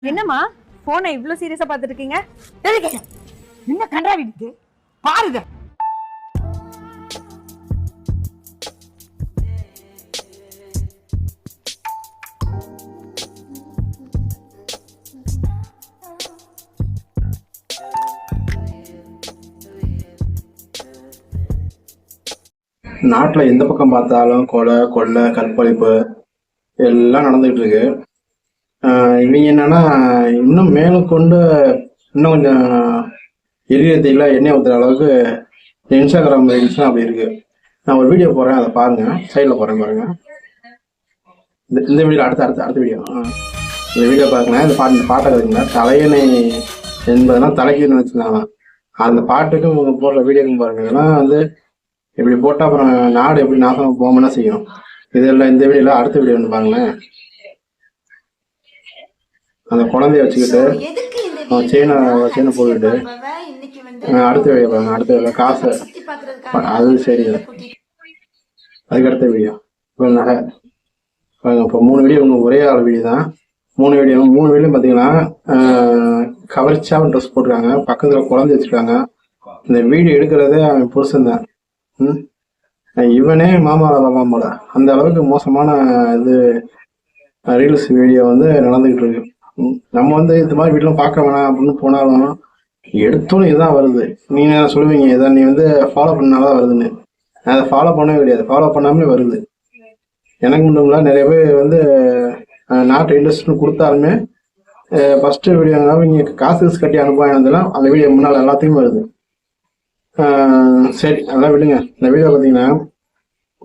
என்னம்மா போனை இவ்ளோ சீரியஸா பாத்துட்டு இருக்கீங்க? என்ன கண்டாவி இருக்கு பாருங்க. நாட்டில் எந்த பக்கம் பார்த்தாலும் கொலை கொள்ளை கற்பழிப்பு எல்லாம் நடந்துகிட்டு இருக்கு. இவங்க என்னன்னா இன்னும் மேலும் கொண்டு இன்னும் கொஞ்சம் எரியத்தில் எண்ணெய் ஊற்றுற அளவுக்கு இன்ஸ்டாகிராம் ரீல்ஸ்லாம் அப்படி இருக்கு. நான் ஒரு வீடியோ போடுறேன், அதை பாருங்க. சைடில் போடுறேன் பாருங்க. இந்த வீடியோ அடுத்த வீடியோ இந்த வீடியோ பாருங்க. இந்த பாட்டை இருக்குங்களா தலையணை என்பதெல்லாம் தலைக்கு நினைச்சிருந்தாங்க. அந்த பாட்டுக்கும் இவங்க போடுற வீடியோக்கும் பாருங்க. இதெல்லாம் வந்து இப்படி போட்டால் அப்புறம் நாடு எப்படி நாசம் போகணும்னா செய்யும். இதெல்லாம் இந்த வீடியோல அடுத்த வீடியோ ஒன்று பாருங்களேன். அந்த குழந்தைய வச்சுக்கிட்டு செயினை போட்டுட்டு அடுத்த வீடியோ பாருங்க. அடுத்த வீடியோ காசு அது சரி. அதுக்கு அடுத்த வீடியோ இப்போ நகை பாருங்க. இப்போ 3 வீடியோ ஒரே ஆள் வீடியோ தான். 3 வீடியோ பார்த்தீங்கன்னா கவர்ச்சியாக ட்ரெஸ் போட்டிருக்காங்க, பக்கத்தில் குழந்தை வச்சுருக்காங்க. இந்த வீடியோ எடுக்கிறதே அவன் புருஷன் தான். இவனே மாமாவோட அந்த அளவுக்கு மோசமான இது ரீல்ஸ் வீடியோ வந்து நடந்துகிட்டு இருக்கு. நம்ம வந்து இந்த மாதிரி வீட்டிலும் பார்க்க வேணாம் அப்படின்னு போனாலும் எடுத்தோன்னு இதுதான் வருது. நீங்க என்ன சொல்லுவீங்க, இதை நீ வந்து ஃபாலோ பண்ணாதான் வருதுன்னு. நான் அதை ஃபாலோ பண்ணவே கிடையாது, ஃபாலோ பண்ணாமலே வருது. எனக்கு மட்டும் இல்லை, நிறைய பேர் வந்து நாட்டு இண்டஸ்ட்ரின்னு கொடுத்தாலுமே ஃபர்ஸ்ட் வீடியோ இங்கே காசு கட்டி அனுப்புவாங்க. அந்த வீடியோ முன்னால் எல்லாத்தையும் வருது. சரி அதெல்லாம் விடுங்க. இந்த வீடியோ பார்த்தீங்கன்னா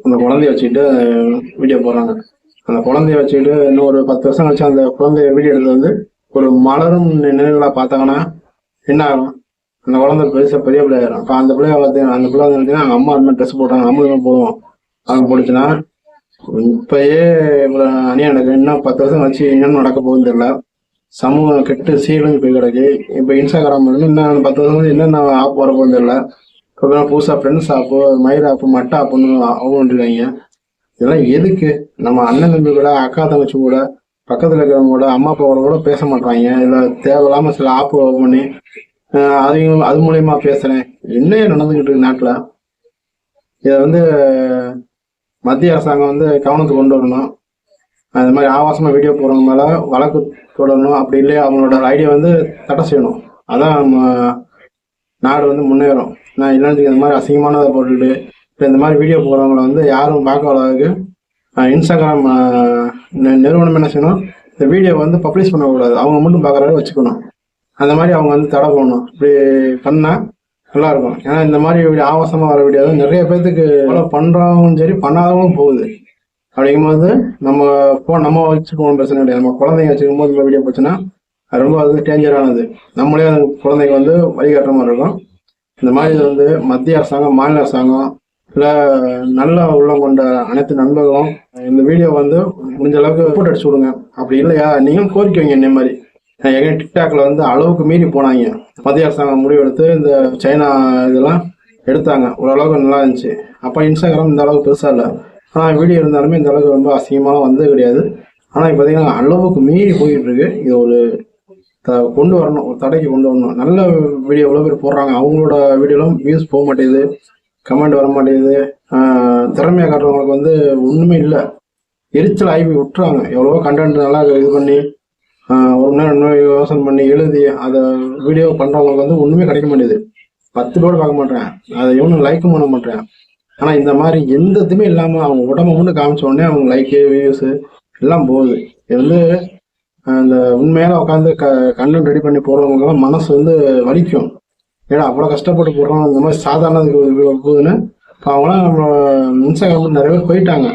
அந்த குழந்தைய வச்சுக்கிட்டு வீடியோ போடுறாங்க. அந்த குழந்தைய வச்சுக்கிட்டு இன்னும் ஒரு 10 வருஷம் கழிச்சு அந்த குழந்தைய வீடியோ எடுத்து வந்து ஒரு மலரும் நினைவுகளாக பார்த்தாங்கன்னா என்ன ஆகும்? அந்த குழந்தை பெரிய பிள்ளை ஆயிரும். இப்போ அந்த பிள்ளைய பார்த்தீங்கன்னா அந்த பிள்ளை வந்து அவங்க அம்மா அந்த மாதிரி ட்ரெஸ் போட்டாங்க, நம்மளும் போடுவோம். அவங்க போட்டுச்சுன்னா இப்பயே இவ்வளோ அணியாக நடக்குது. இன்னும் 10 வருஷம் கழிச்சு என்னென்னு நடக்க போகுதுன்னு தெரியல. சமூகம் கெட்டு சீரழிஞ்சு போய் கிடக்கு. இப்போ இன்ஸ்டாகிராம் இன்னும் 10 வருஷம் என்னென்ன ஆப் வர போகுது தெரியல. இப்போ புதுசாக ஃப்ரெண்ட்ஸ் ஆப்பு, மயிர் ஆப்பு, மட்டை ஆப்புன்னு அவங்க இருக்காங்க. இதெல்லாம் எதுக்கு? நம்ம அண்ணன் தம்பி கூட, அக்கா தங்கச்சி கூட, பக்கத்தில் இருக்கிறவங்க கூட, அம்மா அப்பாவோட கூட பேச மாட்டாங்க. இதில் தேவையில்லாமல் சில ஆப்பு ஓப்பன் பண்ணி அதையும் அது மூலயமா பேசுகிறேன். என்ன நடந்துக்கிட்டு இருக்கு நாட்டில்? இதை வந்து மத்திய அரசாங்கம் வந்து கவனத்துக்கு கொண்டு வரணும். அது மாதிரி ஆபாசமாக வீடியோ போடுறவங்க மேலே வழக்கு தொடரணும். அப்படி இல்லையா அவங்களோட ஐடியா வந்து தடை செய்யணும். அதான் நம்ம நாடு வந்து முன்னேறும். நான் இல்லைன்னு இந்த மாதிரி அசிங்கமானதை போட்டுட்டு இப்போ இந்த மாதிரி வீடியோ போடுறவங்களை வந்து யாரும் பார்க்க அளவுக்கு இன்ஸ்டாகிராம் நிறுவனம் என்ன செய்யணும், இந்த வீடியோ வந்து பப்ளிஷ் பண்ணக்கூடாது. அவங்க மட்டும் பார்க்குறத வச்சுக்கணும். அந்த மாதிரி அவங்க வந்து தடை பண்ணணும். இப்படி பண்ணால் நல்லாயிருக்கும். ஏன்னா இந்த மாதிரி ஆபாசமாக வர வீடியோ தான் நிறைய பேர்த்துக்கு ஃபாலோ பண்ணுறவங்களும் சரி பண்ணாதவங்களும் போகுது. அப்படிங்கும்போது நம்ம வச்சுக்கணும், பிரச்சனை கிடையாது. நம்ம குழந்தைங்க வச்சுக்கும் போது இந்த வீடியோ போச்சுன்னா அது ரொம்ப அது டேஞ்சரானது. நம்மளே அந்த குழந்தைங்க வந்து வழிகாட்டுற மாதிரி இருக்கும். இந்த மாதிரி இது வந்து மத்திய அரசாங்கம், மாநில அரசாங்கம் இல்லை நல்ல உள்ளம் கொண்ட அனைத்து நண்பர்களும் இந்த வீடியோ வந்து முடிஞ்ச அளவுக்கு ரிப்போர்ட் அடிச்சு விடுங்க. அப்படி இல்லையா நீங்களும் கோரிக்கை வைங்க. இந்த மாதிரி எங்க டிக்டாக்ல வந்து அளவுக்கு மீறி போனாங்க. மத்திய அரசாங்கம் முடிவெடுத்து இந்த சைனா இதெல்லாம் எடுத்தாங்க, ஓரளவுக்கு நல்லா இருந்துச்சு. அப்போ இன்ஸ்டாகிராம் இந்த அளவுக்கு பெருசா இல்லை. ஆனால் வீடியோ இருந்தாலுமே இந்த அளவுக்கு ரொம்ப அசிங்கமாலாம் வந்தது கிடையாது. ஆனால் இப்போ பார்த்தீங்கன்னா அளவுக்கு மீறி போயிட்டு இருக்கு. இது ஒரு கொண்டு வரணும், ஒரு தடைக்கு கொண்டு வரணும். நல்ல வீடியோ எவ்வளோ பேர் போடுறாங்க, அவங்களோட வீடியோலாம் வியூஸ் போக மாட்டேங்குது, கமெண்ட் வர மாட்டேங்குது. திறமையாக காட்டுறவங்களுக்கு வந்து ஒன்றுமே இல்லை, எரிச்சல் ஆகி விட்டுறாங்க. எவ்வளவோ கண்டென்ட் நல்லா இது பண்ணி 1 மணி நேரம் இன்னும் யோசனை பண்ணி எழுதி அதை வீடியோ பண்ணுறவங்களுக்கு வந்து ஒன்றுமே கிடைக்க மாட்டேங்குது. 10 பேர் பார்க்க மாட்டேன், அதை இவனும் லைக்கும் பண்ண மாட்டேன். ஆனால் இந்த மாதிரி எந்த இதுவுமே இல்லாமல் அவங்க உடம்பை மட்டும் காமிச்ச உடனே அவங்க லைக்கு வியூஸு எல்லாம் போகுது. இது வந்து அந்த உண்மையால உட்காந்து கண்டென்ட் ரெடி பண்ணி போடுறவங்கலாம் மனசு வந்து வலிக்கும். ஏன்னா அவ்வளோ கஷ்டப்பட்டு போடுறோம், இந்த மாதிரி சாதாரணதுக்கு போகுதுன்னு. இப்போ அவங்களாம் நம்ம இன்ஸ்டாகிராம் நிறைய பேர் போயிட்டாங்க.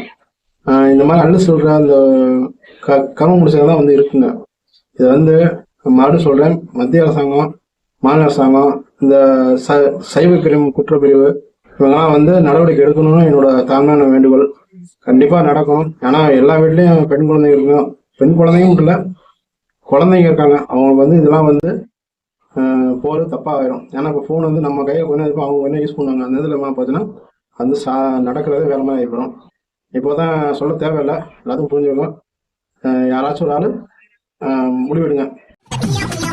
இந்த மாதிரி அள்ளு சொல்கிற அந்த கர்ம முடிச்சது தான் வந்து இருக்குங்க. இதை வந்து மறுபடியும் சொல்கிறேன், மத்திய அரசாங்கம், மாநில அரசாங்கம், இந்த சைபர் கிரைம் குற்றப்பிரிவு இவங்கெல்லாம் வந்து நடவடிக்கை எடுக்கணும்னு என்னோட தாழ்மையான வேண்டுகோள். கண்டிப்பாக நடக்கும். ஏன்னா எல்லா வீட்லேயும் பெண் குழந்தைங்க இருக்கும். பெண் குழந்தையும் இல்லை, குழந்தைங்க இருக்காங்க. அவங்களுக்கு வந்து இதெல்லாம் வந்து போகிறது தப்பாக ஆயிரும். ஏன்னா இப்போ ஃபோன் வந்து நம்ம கையில் கொஞ்சம் இருக்கும், அவங்க என்ன யூஸ் பண்ணுவாங்க. அந்த இதில் பார்த்தீங்கன்னா வந்து நடக்கிறது வேற மாதிரி ஆகிடும். இப்போ தான் சொல்ல தேவையில்லை, எல்லாத்துக்கும் புரிஞ்சுக்கணும். யாராச்சும் ஒரு ஆள் முடிவெடுங்க. Yum, yum.